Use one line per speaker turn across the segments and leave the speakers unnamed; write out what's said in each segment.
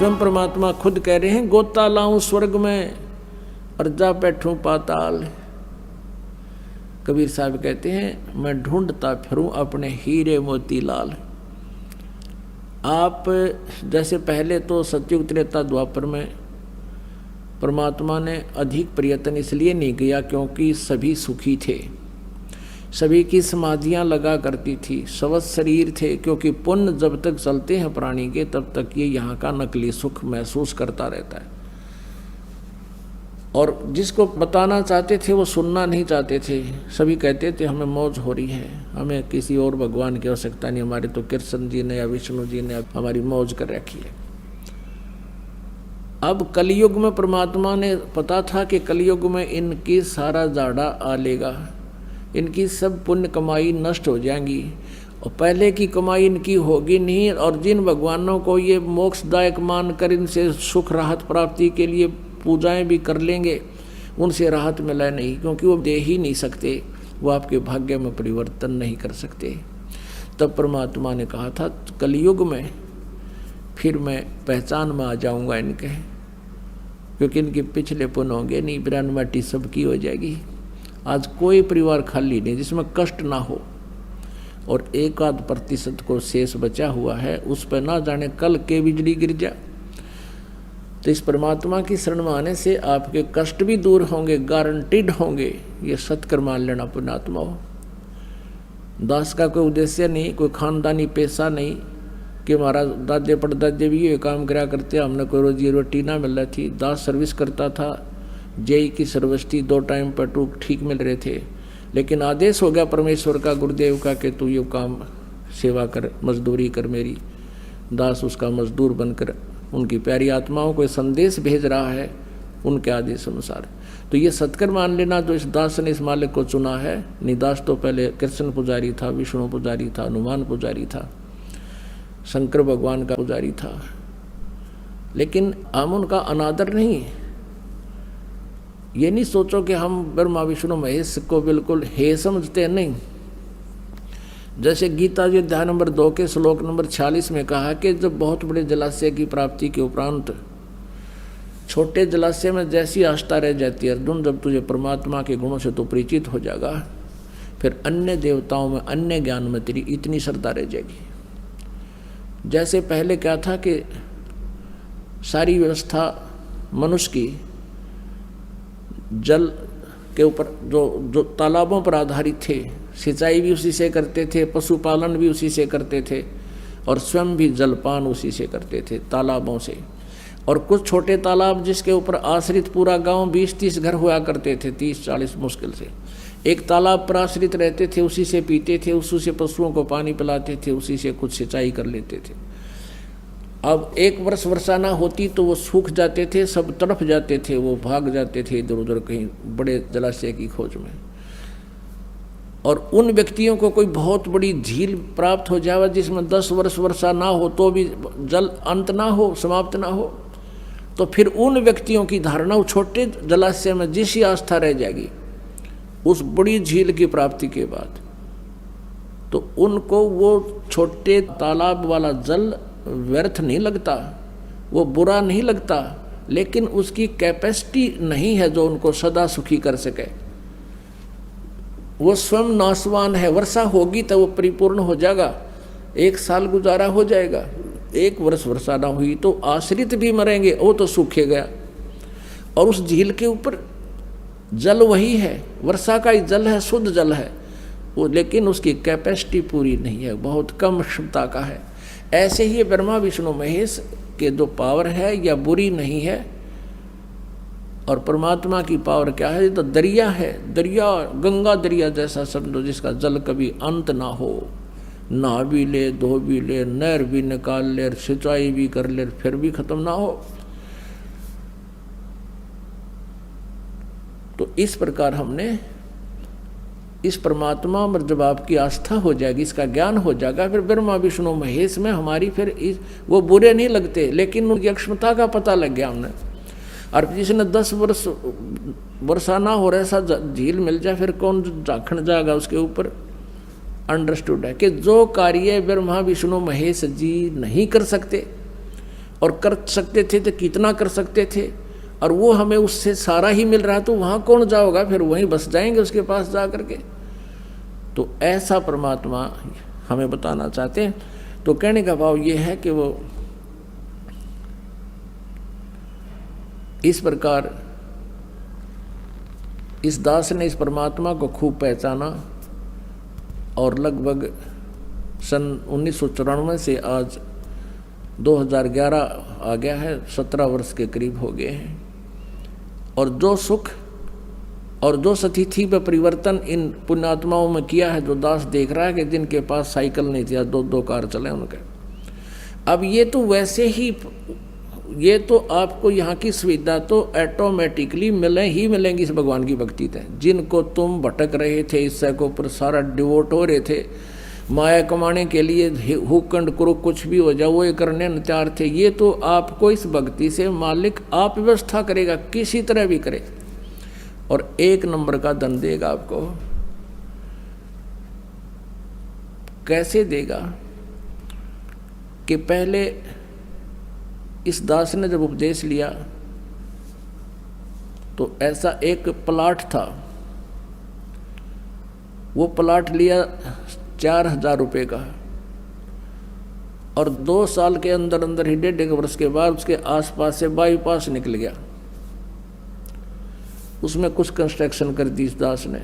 स्वयं परमात्मा खुद कह रहे हैं, गोता लाऊं स्वर्ग में और जा बैठूं पाताल। कबीर साहब कहते हैं, मैं ढूंढता फिरूं अपने हीरे मोती लाल। आप जैसे पहले तो सतयुग त्रेता द्वापर में परमात्मा ने अधिक प्रयत्न इसलिए नहीं किया क्योंकि सभी सुखी थे, सभी की समाधियां लगा करती थी, स्वस्थ शरीर थे, क्योंकि पुण्य जब तक चलते हैं प्राणी के तब तक ये यहाँ का नकली सुख महसूस करता रहता है। और जिसको बताना चाहते थे वो सुनना नहीं चाहते थे। सभी कहते थे हमें मौज हो रही है, हमें किसी और भगवान की आवश्यकता नहीं, हमारे तो कृष्ण जी ने या विष्णु जी ने हमारी मौज कर रखी है। अब कलयुग में परमात्मा ने पता था कि कलयुग में इनकी सारा जाड़ा आ लेगा, इनकी सब पुण्य कमाई नष्ट हो जाएंगी और पहले की कमाई इनकी होगी नहीं। और जिन भगवानों को ये मोक्षदायक मानकर इनसे सुख राहत प्राप्ति के लिए पूजाएं भी कर लेंगे, उनसे राहत मिला नहीं, क्योंकि वो दे ही नहीं सकते, वो आपके भाग्य में परिवर्तन नहीं कर सकते। तब परमात्मा ने कहा था कलयुग में फिर मैं पहचान में आ जाऊंगा इनके, क्योंकि इनके पिछले पुण्य होंगे नहीं, बिरान माटी सबकी हो जाएगी। आज कोई परिवार खाली नहीं जिसमें कष्ट ना हो, और 1% को शेष बचा हुआ है, उस पर ना जाने कल के बिजली गिर जाए। तो इस परमात्मा की शरण में आने से आपके कष्ट भी दूर होंगे, गारंटीड होंगे। ये सत्कर्म मान लेना पुण्यात्मा हो। दास का कोई उद्देश्य नहीं, कोई खानदानी पैसा नहीं कि हमारा दादे परदादे भी ये काम करा करते, हमने कोई रोजी रोटी ना मिल रही थी। दास सर्विस करता था, जेई की सर्विस थी, 2 टाइम पर टूक ठीक मिल रहे थे, लेकिन आदेश हो गया परमेश्वर का, गुरुदेव का, कि तू ये काम सेवा कर, मजदूरी कर मेरी। दास उसका मजदूर बनकर उनकी प्यारी आत्माओं को संदेश भेज रहा है उनके आदेश अनुसार। तो ये सत्कर्म मान लेना जो इस दास ने इस मालिक को चुना है। निदास तो पहले कृष्ण पुजारी था, विष्णु पुजारी था, हनुमान पुजारी था, शंकर भगवान का पुजारी था, लेकिन हम उनका अनादर नहीं। ये नहीं सोचो कि हम ब्रह्मा विष्णु महेश को बिल्कुल हे समझते, नहीं। जैसे गीता जी अध्याय नंबर 2 के श्लोक नंबर 46 में कहा कि जब बहुत बड़े जलाशय की प्राप्ति के उपरांत छोटे जलाशय में जैसी आस्था रह जाती है, अर्जुन जब तुझे परमात्मा के गुणों से तो परिचित हो जाएगा, फिर अन्य देवताओं में, अन्य ज्ञान में तेरी इतनी श्रद्धा रह जाएगी। जैसे पहले क्या था कि सारी व्यवस्था मनुष्य की जल के ऊपर जो तालाबों पर आधारित थे, सिंचाई भी उसी से करते थे, पशुपालन भी उसी से करते थे, और स्वयं भी जलपान उसी से करते थे, तालाबों से। और कुछ छोटे तालाब जिसके ऊपर आश्रित पूरा गांव 20-30 घर हुआ करते थे, 30-40 मुश्किल से एक तालाब पर आश्रित रहते थे, उसी से पीते थे, उसी से पशुओं को पानी पिलाते थे, उसी से कुछ सिंचाई कर लेते थे। अब एक वर्ष वर्षा ना होती तो वो सूख जाते थे, सब तड़फ जाते थे, वो भाग जाते थे इधर उधर कहीं बड़े जलाशय की खोज में। और उन व्यक्तियों को कोई बहुत बड़ी झील प्राप्त हो जाए जिसमें 10 वर्ष वर्षा ना हो तो भी जल अंत ना हो, समाप्त ना हो, तो फिर उन व्यक्तियों की धारणा उस छोटे जलाशय में जैसी आस्था रह जाएगी उस बड़ी झील की प्राप्ति के बाद, तो उनको वो छोटे तालाब वाला जल व्यर्थ नहीं लगता, वो बुरा नहीं लगता, लेकिन उसकी कैपेसिटी नहीं है जो उनको सदा सुखी कर सके। वो स्वयं नाशवान है। वर्षा होगी तो वो परिपूर्ण हो जाएगा, 1 साल गुजारा हो जाएगा। 1 वर्ष वर्षा ना हुई तो आश्रित भी मरेंगे, वो तो सूखे गया। और उस झील के ऊपर जल वही है, वर्षा का ही जल है, शुद्ध जल है वो, लेकिन उसकी कैपेसिटी पूरी नहीं है, बहुत कम क्षमता का है। ऐसे ही ब्रह्मा विष्णु महेश के जो पावर है या बुरी नहीं है, और परमात्मा की पावर क्या है, तो दरिया है, दरिया गंगा दरिया जैसा समझो, जिसका जल कभी अंत ना हो, नहा भी ले, धो भी ले, नहर भी निकाल ले, सिंचाई भी कर ले, फिर भी खत्म ना हो। तो इस प्रकार हमने इस परमात्मा पर जब आपकी आस्था हो जाएगी, इसका ज्ञान हो जाएगा, फिर ब्रह्मा विष्णु महेश में हमारी फिर वो बुरे नहीं लगते, लेकिन उनकी अक्षमता का पता लग गया हमने। और जिसने 10 वर्ष वर्षा ना हो रहा ऐसा झील मिल जाए, फिर कौन झांकण जाएगा उसके ऊपर। अंडरस्टूड है कि जो कार्य ब्रह्मा विष्णु महेश जी नहीं कर सकते और कर सकते थे तो कितना कर सकते थे, और वो हमें उससे सारा ही मिल रहा है, तो वहाँ कौन जाओगा, फिर वहीं बस जाएंगे उसके पास जा करके। तो ऐसा परमात्मा हमें बताना चाहते हैं। तो कहने का भाव ये है कि वो इस प्रकार इस दास ने इस परमात्मा को खूब पहचाना, और लगभग सन 1994 से आज 2011 आ गया है, 17 वर्ष के करीब हो गए हैं। और जो सुख और जो स्थिति पे परिवर्तन इन पुण्यात्माओं में किया है, जो दास देख रहा है कि जिनके पास साइकिल नहीं थी, 2-2 कार चले उनके, अब ये तो वैसे ही, ये तो आपको यहाँ की सुविधा तो ऑटोमेटिकली मिलेंगी इस भगवान की भक्ति से। जिनको तुम भटक रहे थे, इससे को ऊपर सारा डिवोट हो रहे थे, माया कमाने के लिए हुकंड करो कुछ भी हो जाए वो ये करने न तैयार थे, ये तो आपको इस भक्ति से मालिक आप व्यवस्था करेगा, किसी तरह भी करे, और 1 नंबर का धन देगा आपको। कैसे देगा कि पहले इस दास ने जब उपदेश लिया तो ऐसा एक प्लाट था, वो प्लाट लिया 4,000 रुपये का, और 2 साल के अंदर अंदर ही 1.5 वर्ष के बाद उसके आसपास से बाईपास निकल गया। उसमें कुछ कंस्ट्रक्शन कर दी इस दास ने,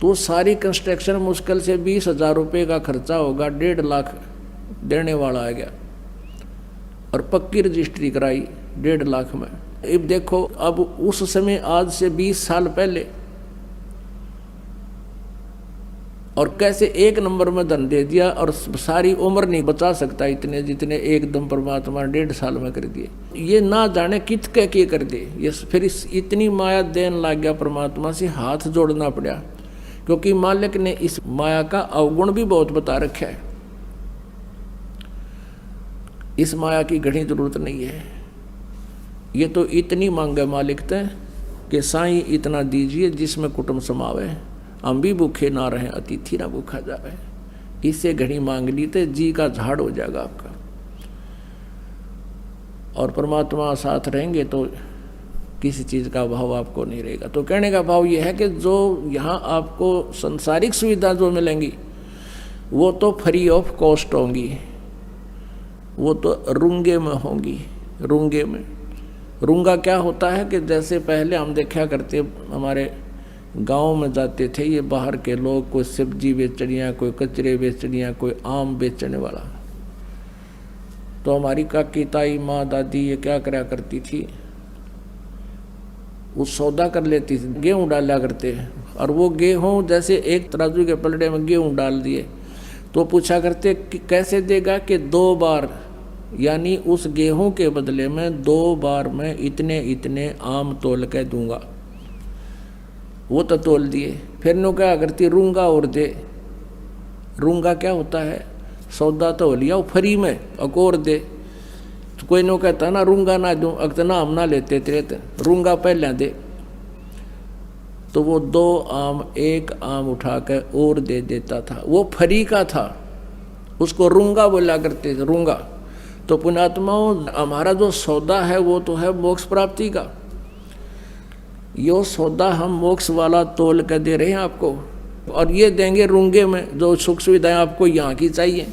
तो सारी कंस्ट्रक्शन मुश्किल से 20,000 रुपये का खर्चा होगा, 1.5 लाख देने वाला आ गया, और पक्की रजिस्ट्री कराई 1.5 लाख में। अब देखो, अब उस समय आज से 20 साल पहले, और कैसे 1 नंबर में धन दे दिया, और सारी उम्र नहीं बचा सकता इतने जितने एकदम परमात्मा 1.5 साल में कर दिए। ये ना जाने कित के कर दे, ये फिर इतनी माया देन लग गया, परमात्मा से हाथ जोड़ना पड़ा, क्योंकि मालिक ने इस माया का अवगुण भी बहुत बता रखा है। इस माया की घनी जरूरत नहीं है, ये तो इतनी मांग है मालिक ते कि साईं इतना दीजिए जिसमें कुटुंब समावे, हम भी भूखे ना रहें, अतिथि ना भूखा जावे। इससे घड़ी मांग ली तो जी का झाड़ हो जाएगा आपका, और परमात्मा साथ रहेंगे तो किसी चीज़ का भाव आपको नहीं रहेगा। तो कहने का भाव ये है कि जो यहाँ आपको संसारिक सुविधा जो मिलेंगी वो तो फ्री ऑफ कॉस्ट होंगी, वो तो रुंगे में होंगी। रुंगे में, रुंगा क्या होता है कि जैसे पहले हम देखा करते, हमारे गांव में जाते थे ये बाहर के लोग, कोई सब्जी बेचनिया, कोई कचरे बेचनिया, कोई आम बेचने वाला, तो हमारी काकी ताई माँ दादी ये क्या करा करती थी, वो सौदा कर लेती थी, गेहूँ डाला करते, और वो गेहूँ जैसे एक तराजू के पलड़े में गेहूँ डाल दिए तो पूछा करते कि कैसे देगा, कि 2 बार, यानी उस गेहूं के बदले में 2 बार मैं इतने इतने आम तोल के दूंगा। वो तो तोल दिए, फिर नो क्या करती, रूंगा और दे। रूंगा क्या होता है, सौदा तो हो लिया वो फ्री में, अकोर दे। तो कोई नो कहता ना रूंगा ना दूं, अगर ना हम ना लेते तेरे, रूंगा पहले दे। तो वो 2 आम 1 आम उठा कर और दे देता था, वो फ्री का था, उसको रूंगा बोला करते थे, रूंगा। तो पुण्यात्माओं, हमारा जो सौदा है वो तो है मोक्ष प्राप्ति का, यो सौदा हम मोक्ष वाला तोल कर दे रहे हैं आपको, और ये देंगे रूंगे में जो सुख सुविधाएं आपको यहाँ की चाहिए।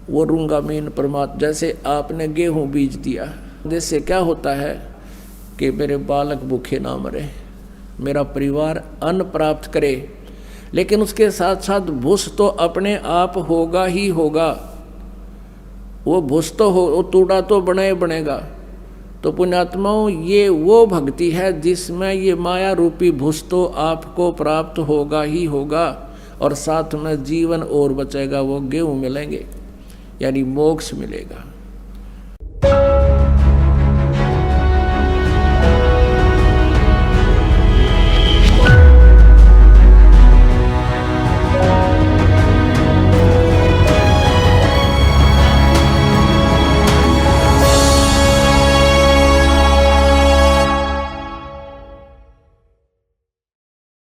वो रूंगा मीन परमात्मा, जैसे आपने गेहूं बीज दिया, जिससे क्या होता है कि मेरे बालक भूखे ना मरे, मेरा परिवार अन्न प्राप्त करे, लेकिन उसके साथ साथ भूस तो अपने आप होगा ही होगा। वो भूस तो हो, वो तूड़ा तो बनेगा। तो पुण्यात्माओं, ये वो भक्ति है जिसमें ये माया रूपी भूस तो आपको प्राप्त होगा ही होगा, और साथ में जीवन और बचेगा, वो गेहूँ मिलेंगे, यानी मोक्ष मिलेगा।